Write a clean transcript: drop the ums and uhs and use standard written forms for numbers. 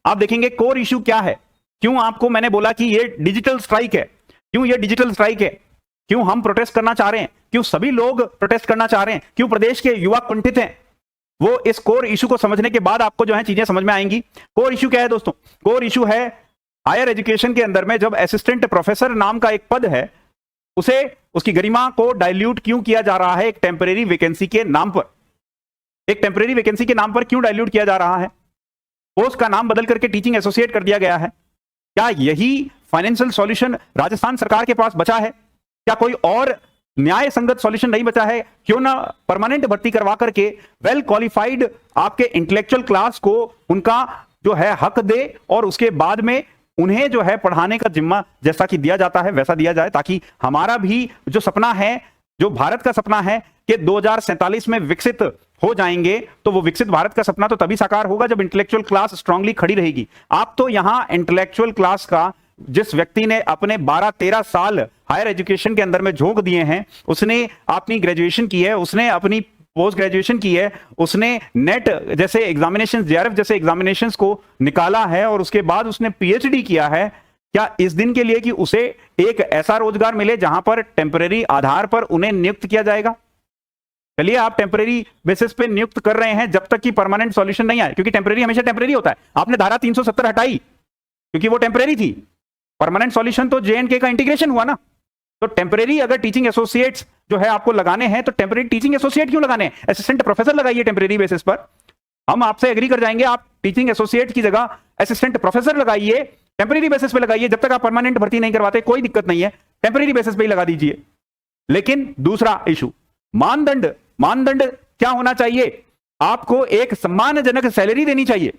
आप देखेंगे core issue क्या है, क्यों आपको मैंने बोला कि ये डिजिटल स्ट्राइक है, क्यों ये डिजिटल स्ट्राइक है, क्यों हम प्रोटेस्ट करना चाह रहे हैं, क्यों सभी लोग प्रोटेस्ट करना चाह रहे हैं, क्यों प्रदेश के युवा कुंठित हैं, वो इस कोर इशू को समझने के बाद आपको जो है चीजें समझ में आएंगी। कोर इशू क्या है दोस्तों? कोर इशू है हायर एजुकेशन के अंदर में जब असिस्टेंट प्रोफेसर नाम का एक पद है, उसे उसकी गरिमा को डाइल्यूट क्यों किया जा रहा है एक टेम्परेरी वैकेंसी के नाम पर? एक टेम्परेरी वैकेंसी के नाम पर क्यों डाइल्यूट किया जा रहा है? पोस्ट का नाम बदल करके टीचिंग एसोसिएट कर दिया गया है। क्या यही फाइनेंशियल सॉल्यूशन राजस्थान सरकार के पास बचा है? क्या कोई और न्याय संगत सॉल्यूशन नहीं बचा है? क्यों ना परमानेंट भर्ती करवा करके वेल क्वालिफाइड आपके इंटेलेक्चुअल क्लास को उनका जो है हक दे और उसके बाद में उन्हें जो है पढ़ाने का जिम्मा जैसा कि दिया जाता है वैसा दिया जाए, ताकि हमारा भी जो सपना है, जो भारत का सपना है कि 2047 में विकसित हो जाएंगे, तो वो विकसित भारत का सपना तो तभी साकार होगा जब इंटेलेक्चुअल क्लास स्ट्रांगली खड़ी रहेगी। आप तो यहां इंटेलेक्चुअल क्लास का जिस व्यक्ति ने अपने 12-13 साल हायर एजुकेशन के अंदर में झोंक दिए हैं, उसने अपनी ग्रेजुएशन की है, उसने अपनी पोस्ट ग्रेजुएशन की है, उसने नेट जैसे एग्जामिनेशन, जेआरएफ जैसे एग्जामिनेशंस को निकाला है और उसके बाद उसने पीएचडी किया है। क्या इस दिन के लिए कि उसे एक ऐसा रोजगार मिले जहां पर टेम्परेरी आधार पर उन्हें नियुक्त किया जाएगा? चलिए, आप टेम्परेरी बेसिस पे नियुक्त कर रहे हैं जब तक कि परमानेंट सॉल्यूशन नहीं आए, क्योंकि टेम्परेरी हमेशा टेम्परेरी होता है। आपने धारा 370 हटाई क्योंकि वो टेम्परेरी थी। परमानेंट सॉल्यूशन तो जेएनके का इंटीग्रेशन हुआ ना। तो टेम्परेरी अगर टीचिंग एसोसिएट्स जो है आपको लगाने हैं, तो टेम्परेरी टीचिंग एसोसिएट क्यों लगाने हैं? असिस्टेंट प्रोफेसर लगाइए टेम्परेरी बेसिस पर। हम आपसे एग्री कर जाएंगे, आप टीचिंग एसोसिएट की जगह असिस्टेंट प्रोफेसर लगाइए, टेम्परेरी बेसिस पे लगाइए। जब तक आप परमानेंट भर्ती नहीं करवाते कोई दिक्कत नहीं है, टेम्परेरी बेसिस पे ही लगा दीजिए। लेकिन दूसरा इशू, मानदंड क्या होना चाहिए? आपको एक सम्मानजनक सैलरी देनी चाहिए।